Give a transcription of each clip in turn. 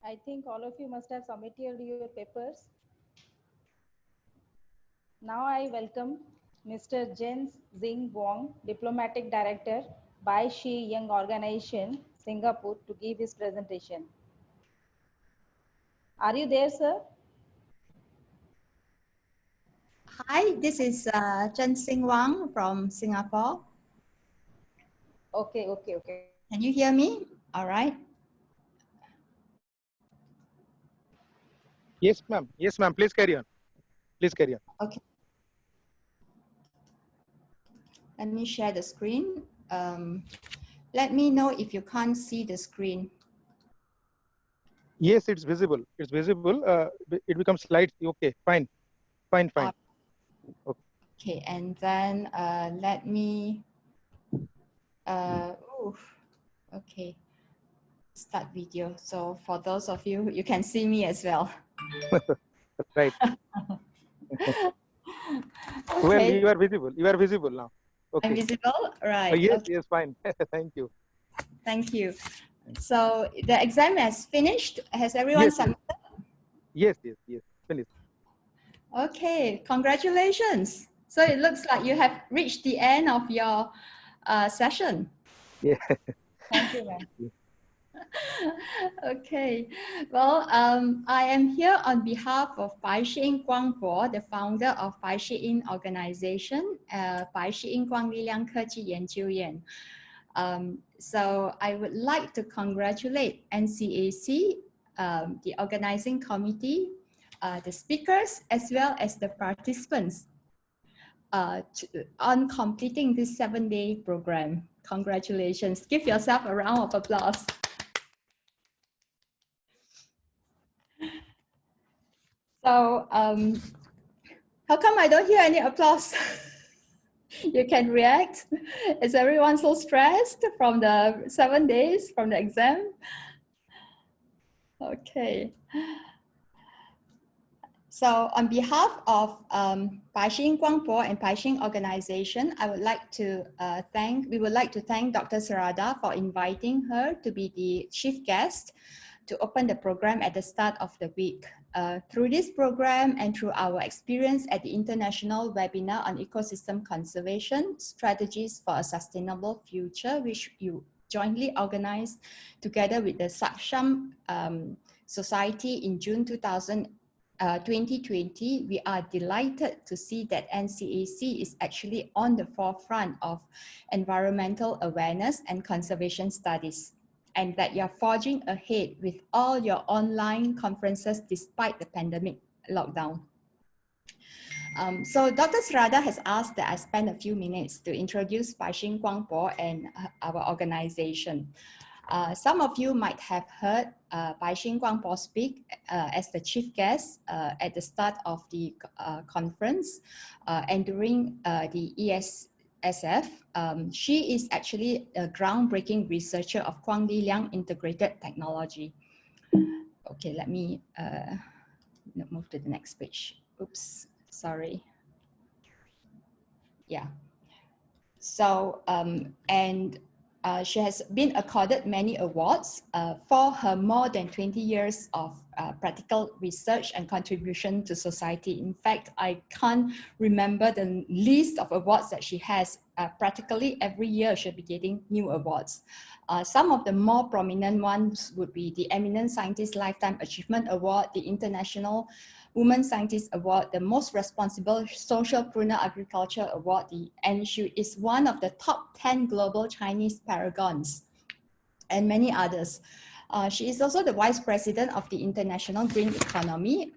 I think all of you must have submitted your papers. Now I welcome Mr. Xing Wang, Diplomatic Director by Shi Young Organization, Singapore, to give his presentation. Are you there, sir? Hi, this is Xing Wang from Singapore. Okay. Can you hear me? All right. Yes, ma'am. Yes, ma'am. Please carry on. Please carry on. Okay. Let me share the screen. Let me know if you can't see the screen. Yes, it's visible. It's visible. It becomes slides. Okay, fine. Fine. Okay, and then let me, okay, start video. So for those of you, you can see me as well. Right. Okay. Well, you are visible. You are visible now. Okay. I'm visible? Right. Yes, okay. yes, fine. Thank you. Thank you. So the exam has finished. Has everyone submitted? Yes. Finished. Okay, congratulations. So it looks like you have reached the end of your session. Yeah. Thank you, ma'am. Okay, well, I am here on behalf of Bai Shi Guangbo, the founder of Bai Shi Organization, Bai Shi Guang Lilang Keji Yanjiuyuan. So I would like to congratulate NCAC, the organizing committee, the speakers, as well as the participants on completing this 7-day program. Congratulations. Give yourself a round of applause. So how come I don't hear any applause? You can react. Is everyone so stressed from the 7 days from the exam? Okay. So on behalf of Bai Shi Guangbo and Bai Shi Organization, we would like to thank Dr. Sarada for inviting her to be the chief guest to open the program at the start of the week. Through this program and through our experience at the International Webinar on Ecosystem Conservation, Strategies for a Sustainable Future, which you jointly organized together with the Saksham Society in June 2020, we are delighted to see that NCAC is actually on the forefront of environmental awareness and conservation studies, and that you're forging ahead with all your online conferences despite the pandemic lockdown. So Dr. Sarada has asked that I spend a few minutes to introduce Bai Shi Guangbo and our organization. Some of you might have heard Bai Shi Guangbo speak as the chief guest at the start of the conference and during the ESSF. She is actually a groundbreaking researcher of Guang Lilang integrated technology. Okay, let me move to the next page. Oops, sorry. Yeah. So, she has been accorded many awards for her more than 20 years of practical research and contribution to society. In fact, I can't remember the list of awards that she has. Practically every year she'll be getting new awards. Some of the more prominent ones would be the Eminent Scientist Lifetime Achievement Award, the International Women Scientist Award, the Most Responsible Socialpreneur Agriculture Award, and she is one of the top 10 global Chinese paragons, and many others. She is also the Vice President of the International Green Economy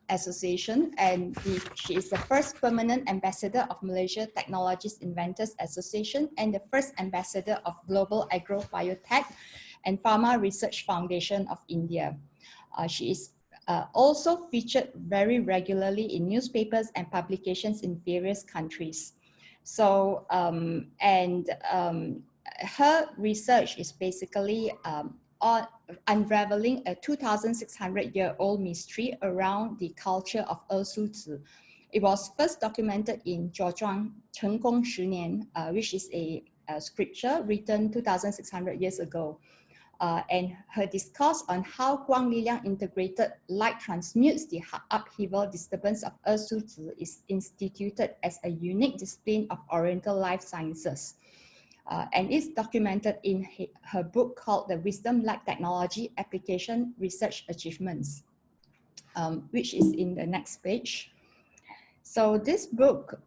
Association, and she is the first permanent ambassador of Malaysia Technologies Inventors Association and the first ambassador of Global Agro Biotech and Pharma Research Foundation of India. She is also featured very regularly in newspapers and publications in various countries. So, her research is basically on unraveling a 2,600-year-old mystery around the culture of Ershuzi. It was first documented in Zhuozhuang Chenggong 10 年, which is a scripture written 2,600 years ago. and her discourse on how Guang Liliang integrated light transmutes the upheaval disturbance of Ershuzi is instituted as a unique discipline of Oriental life sciences. And it's documented in her book called The Wisdom Light Technology Application Research Achievements, which is in the next page. So this book,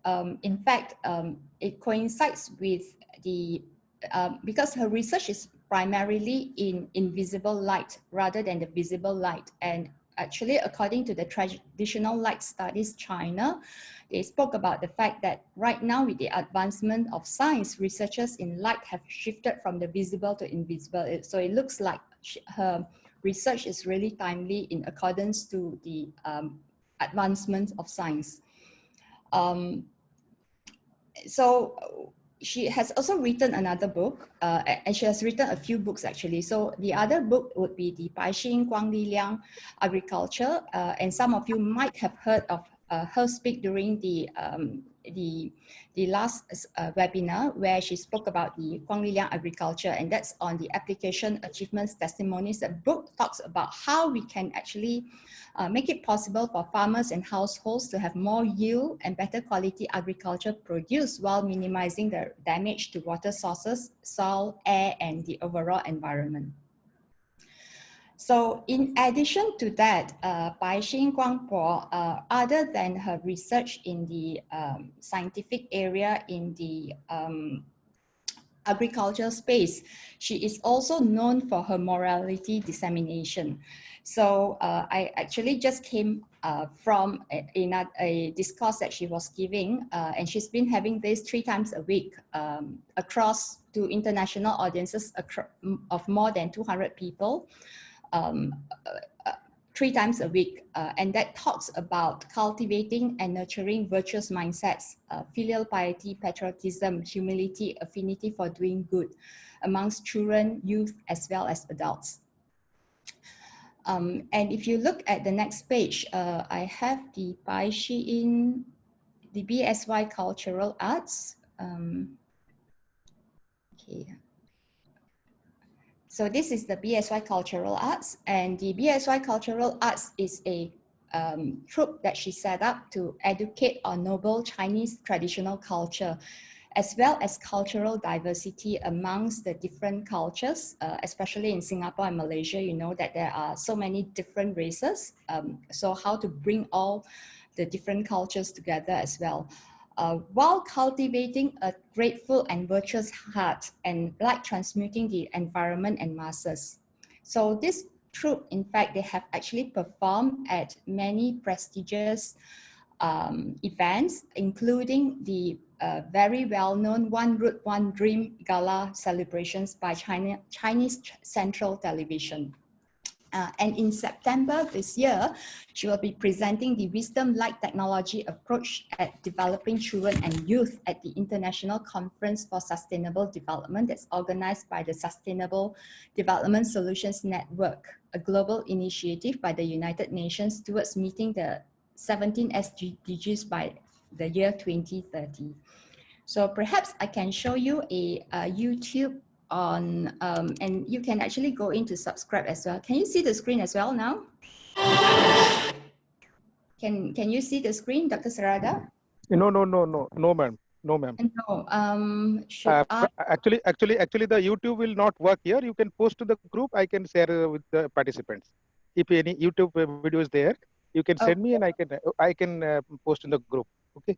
in fact, it coincides with the, because her research is primarily in invisible light rather than the visible light. And actually, according to the traditional light studies China, they spoke about the fact that right now with the advancement of science, researchers in light have shifted from the visible to invisible. So it looks like her research is really timely in accordance to the advancement of science. So she has also written another book, and she has written a few books actually. So the other book would be the Bai Xing Guang Liliang Agriculture, and some of you might have heard of her speak during the last webinar where she spoke about the Guang Liliang Agriculture, and that's on the application achievements testimonies. The book talks about how we can actually make it possible for farmers and households to have more yield and better quality agriculture produce while minimizing the damage to water sources, soil, air, and the overall environment. So in addition to that, Bai Xing Guangpo, other than her research in the scientific area in the agricultural space, she is also known for her morality dissemination. So I actually just came from a discourse that she was giving, and she's been having this 3 times a week across to international audiences of more than 200 people. 3 times a week, and that talks about cultivating and nurturing virtuous mindsets, filial piety, patriotism, humility, affinity for doing good amongst children, youth, as well as adults. And if you look at the next page, I have the Bai Xi in the BSY Cultural Arts. Okay. So this is the BSY Cultural Arts, and the BSY Cultural Arts is a troupe that she set up to educate on noble Chinese traditional culture, as well as cultural diversity amongst the different cultures, especially in Singapore and Malaysia. You know that there are so many different races, so how to bring all the different cultures together as well. While cultivating a grateful and virtuous heart and like transmuting the environment and masses. So this troupe, in fact, they have actually performed at many prestigious events, including the very well-known One Root, One Dream Gala celebrations by Chinese Central Television. And in September this year, she will be presenting the Wisdom Light Technology approach at developing children and youth at the International Conference for Sustainable Development that's organized by the Sustainable Development Solutions Network, a global initiative by the United Nations towards meeting the 17 SDGs by the year 2030. So perhaps I can show you a YouTube on, and you can actually go in to subscribe as well. Can you see the screen as well now? Can you see the screen, Dr. Sarada? No, ma'am. No, ma'am. No. Actually, the YouTube will not work here. You can post to the group. I can share with the participants. If any YouTube video is there, you can send me, and I can post in the group. Okay.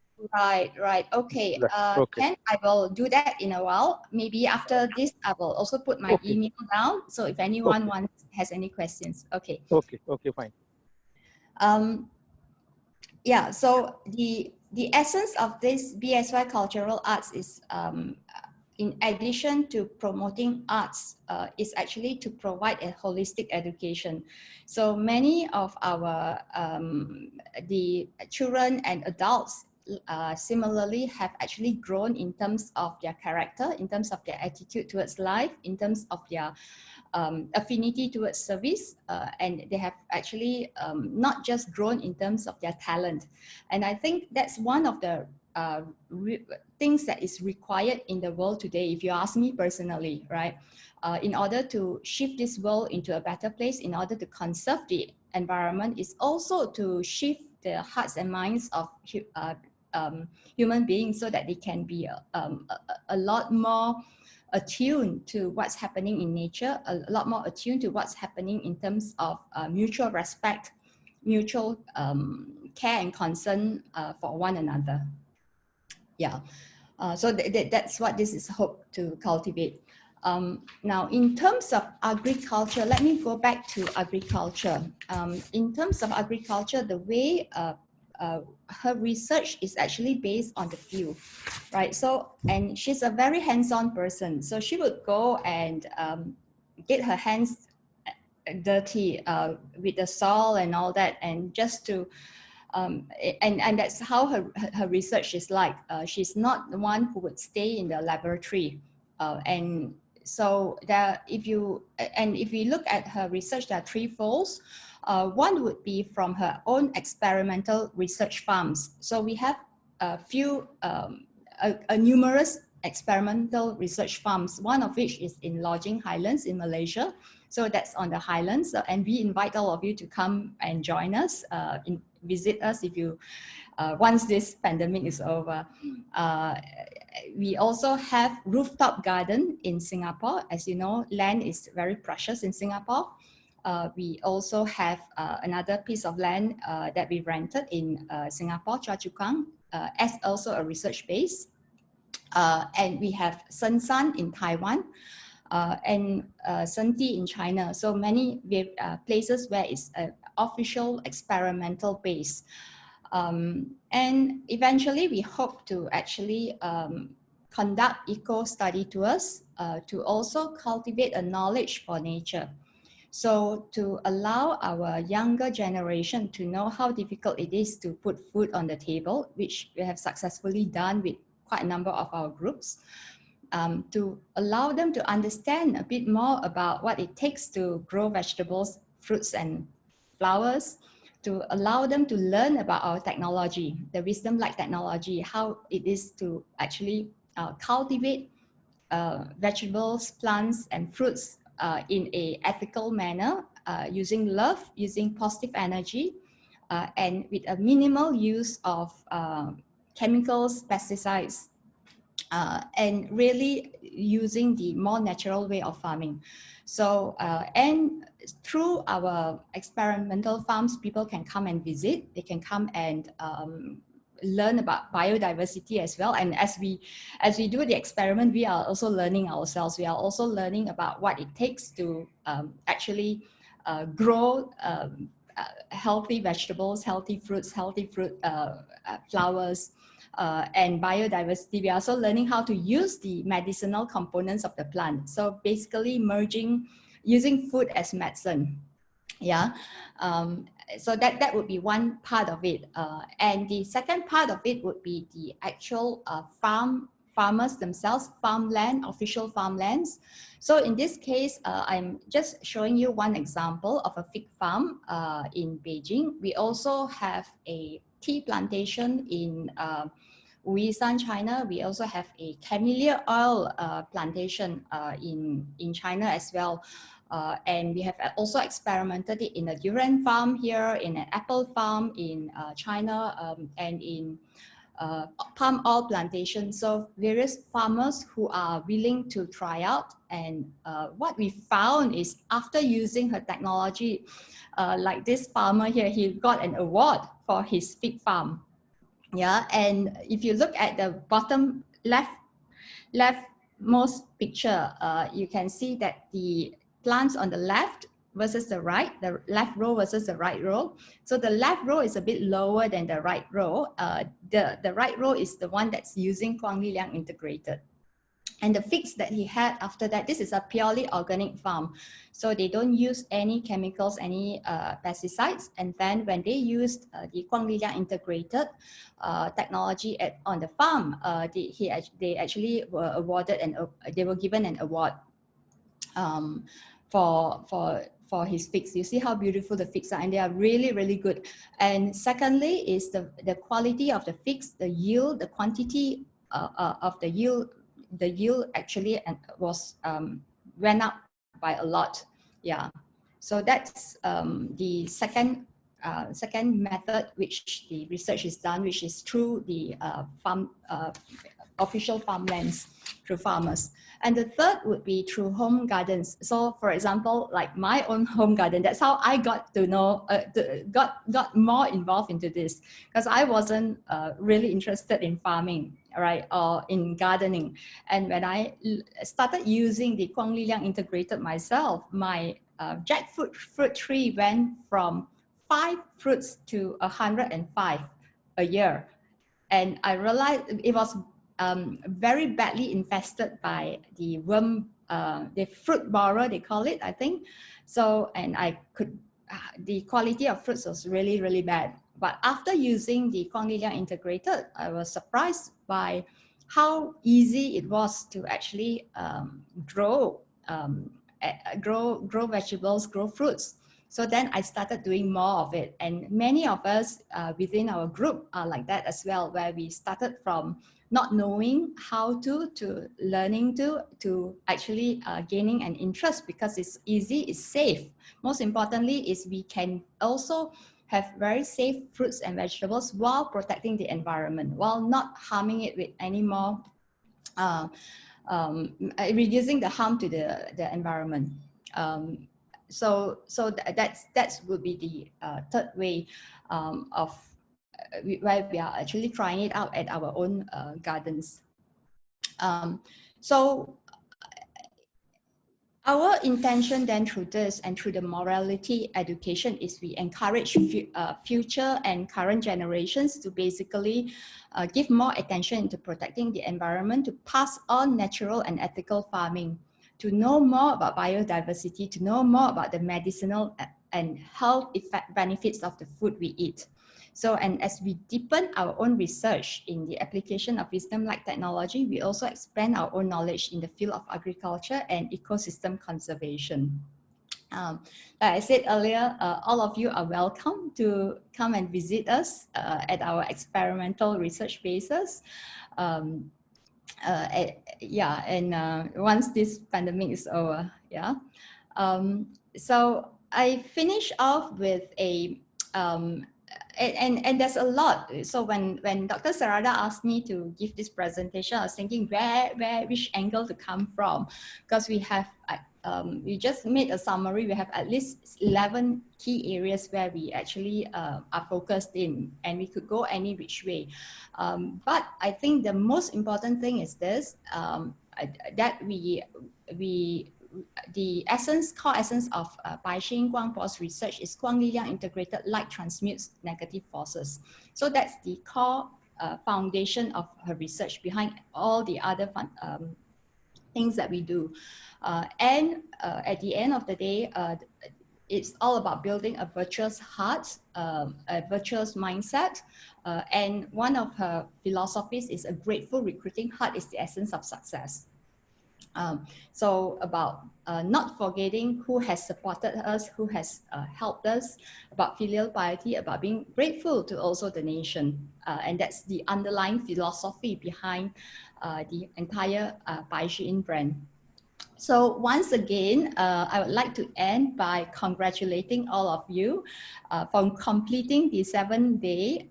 Right. Okay. Okay. Then I will do that in a while. Maybe after this, I will also put my email down. So if anyone has any questions, okay. Okay. Fine. Yeah. So the essence of this BSY Cultural Arts is, in addition to promoting arts, is actually to provide a holistic education. So many of our the children and adults similarly have actually grown in terms of their character, in terms of their attitude towards life, in terms of their affinity towards service, and they have actually not just grown in terms of their talent. And I think that's one of the things that is required in the world today, if you ask me personally, right? In order to shift this world into a better place, in order to conserve the environment, is also to shift the hearts and minds of human beings so that they can be a lot more attuned to what's happening in nature, a lot more attuned to what's happening in terms of mutual respect, mutual care and concern for one another. Yeah, so that's what this is hoped to cultivate. Now, in terms of agriculture, let me go back to agriculture. In terms of agriculture, the way her research is actually based on the field, right? So, and she's a very hands-on person. So she would go and get her hands dirty with the soil and all that, and just to and that's how her research is like. She's not the one who would stay in the laboratory, and so there, if you look at her research, there are three folds. One would be from her own experimental research farms. So we have a few, numerous experimental research farms, one of which is in Lodging Highlands in Malaysia. So that's on the highlands, and we invite all of you to come and join us, visit us if you, once this pandemic is over. We also have rooftop garden in Singapore. As you know, land is very precious in Singapore. We also have another piece of land that we rented in Singapore, Choa Chu Kang, as also a research base. And we have Sensan in Taiwan, and Senti in China. So many places where it's an official experimental base. And eventually we hope to actually conduct eco-study tours to also cultivate a knowledge for nature. So to allow our younger generation to know how difficult it is to put food on the table, which we have successfully done with quite a number of our groups, to allow them to understand a bit more about what it takes to grow vegetables, fruits and flowers, to allow them to learn about our technology, the wisdom-like technology, how it is to actually cultivate vegetables, plants and fruits in an ethical manner, using love, using positive energy, and with a minimal use of chemicals, pesticides, and really using the more natural way of farming. So, and through our experimental farms, people can come and visit, they can come and learn about biodiversity as well. And as we do the experiment, we are also learning ourselves. We are also learning about what it takes to actually grow healthy vegetables, healthy fruits, flowers, and biodiversity. We are also learning how to use the medicinal components of the plant. So basically using food as medicine. Yeah. So that would be one part of it. And the second part of it would be the actual farmers themselves, farmland, official farmlands. So in this case, I'm just showing you one example of a fig farm in Beijing. We also have a tea plantation in Wuyisan, China. We also have a camellia oil plantation in China as well. And we have also experimented it in a durian farm here, in an apple farm in China, and in palm oil plantation. So various farmers who are willing to try out. And what we found is after using her technology, like this farmer here, he got an award for his fig farm. Yeah, and if you look at the bottom leftmost picture, you can see that the plants on the left versus the right, the left row versus the right row. So the left row is a bit lower than the right row. The right row is the one that's using Guangli Liang integrated. And the figs that he had after that, this is a purely organic farm. So they don't use any chemicals, any pesticides. And then when they used the Guangli Liang integrated technology on the farm, they actually were awarded and they were given an award for for his figs. You see how beautiful the figs are, and they are really, really good. And secondly is the quality of the figs, the yield, the quantity of the yield actually was went up by a lot. Yeah. So that's the second method which the research is done, which is through the official farmlands, through farmers. And the third would be through home gardens. So for example, like my own home garden, that's how I got to know, got more involved into this, because I wasn't really interested in farming, right, or in gardening. And when I started using the Quang Li Liang integrated myself, my jackfruit fruit tree went from 5 fruits to 105 a year. And I realized it was very badly infested by the worm, the fruit borer, they call it, I think. So, and I could, the quality of fruits was really, really bad. But after using the Quang Li Liang integrated, I was surprised by how easy it was to actually grow vegetables, grow fruits. So then I started doing more of it. And many of us within our group are like that as well, where we started from not knowing how to learning to actually gaining an interest, because it's easy, it's safe. Most importantly is we can also have very safe fruits and vegetables while protecting the environment, while not harming it with any more, reducing the harm to the environment. So that's would be the third way of where we are actually trying it out at our own gardens. So our intention then through this and through the morality education is we encourage future and current generations to basically give more attention to protecting the environment, to pass on natural and ethical farming, to know more about biodiversity, to know more about the medicinal and health effect benefits of the food we eat. So, and as we deepen our own research in the application of wisdom-like technology, we also expand our own knowledge in the field of agriculture and ecosystem conservation. Like I said earlier, all of you are welcome to come and visit us at our experimental research bases. Yeah, and once this pandemic is over, yeah. So I finish off with a, and there's a lot. So when Dr. Sarada asked me to give this presentation, I was thinking which angle to come from, because we have, we just made a summary. We have at least 11 key areas where we actually are focused in, and we could go any which way. But I think the most important thing is this, that the core essence of Bai Xing Guangpo's research is Quang Li Liang integrated light transmutes negative forces. So that's the core foundation of her research behind all the other things that we do. And at the end of the day, it's all about building a virtuous heart, a virtuous mindset. And one of her philosophies is a grateful recruiting heart is the essence of success. So about not forgetting who has supported us, who has helped us, about filial piety, about being grateful to also the nation. And that's the underlying philosophy behind the entire Bai Xing brand. So once again, I would like to end by congratulating all of you for completing the 7-day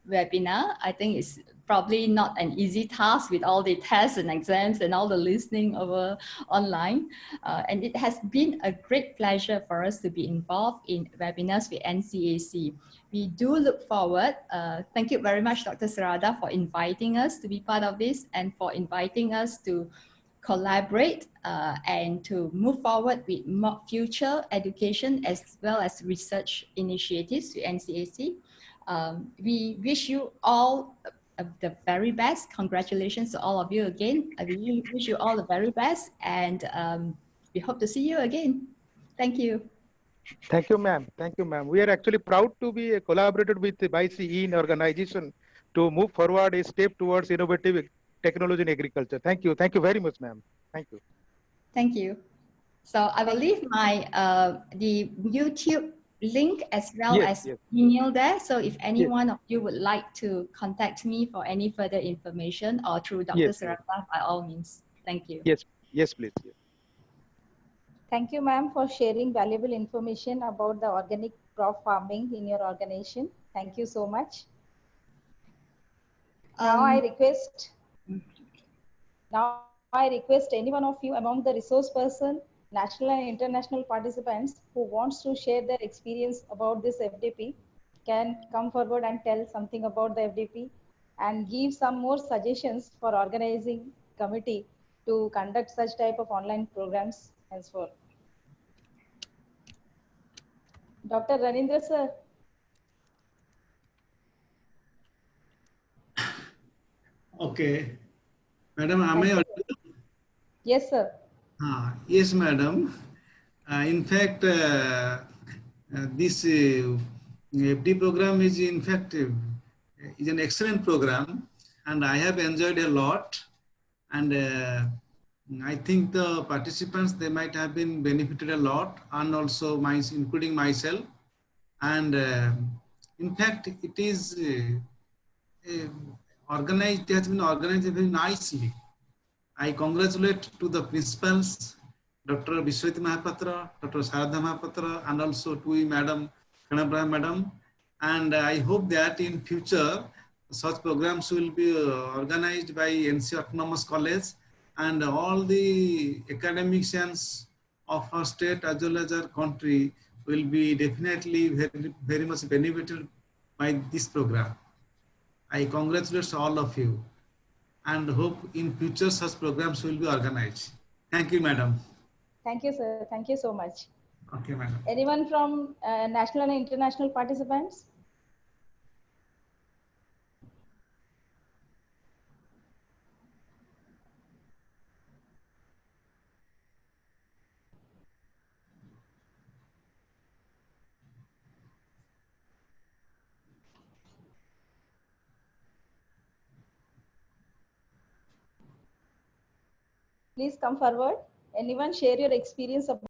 webinar. I think it's probably not an easy task with all the tests and exams and all the listening over online. And it has been a great pleasure for us to be involved in webinars with NCAC. We do look forward. Thank you very much, Dr. Sarada, for inviting us to be part of this and for inviting us to collaborate and to move forward with more future education as well as research initiatives with NCAC. We wish you all the very best. Congratulations to all of you again. We wish you all the very best, and we hope to see you again. Thank you. Thank you, ma'am. Thank you, ma'am. We are actually proud to be collaborated with the BICE in organization to move forward a step towards innovative technology in agriculture. Thank you. Thank you very much, ma'am. Thank you. Thank you. So I will leave my the YouTube link as well Yes, as yes, email there. So if any yes, one of you would like to contact me for any further information or through Dr. yes, yes, Sarala, by all means. Thank you. yes, yes, please. Yes. Thank you, ma'am, for sharing valuable information about the organic crop farming in your organization. Thank you so much. Now I Um, request Now I request any one of you among the resource person, national and international participants who wants to share their experience about this FDP can come forward and tell something about the FDP and give some more suggestions for organizing committee to conduct such type of online programs henceforth. Dr. Ranindra sir. Okay. Madam, am Thank I you. audible? Yes, sir. Yes, madam. In fact, this FD program is in fact is an excellent program, and I have enjoyed a lot. And I think the participants, they might have been benefited a lot, and also including myself. And in fact, it is organized. It has been organized very nicely. I congratulate to the principals, Dr. Vishwati Mahapatra, Dr. Saradha Mahapatra, and also to Madam Kanabra Madam. And I hope that in future, such programs will be organized by NC Autonomous College, and all the academicians of our state as well as our country will be definitely very, very much benefited by this program. I congratulate all of you and hope in future such programs will be organized. Thank you, madam. Thank you, sir. Thank you so much. Okay, madam. Anyone from national and international participants? Please come forward. Anyone share your experience about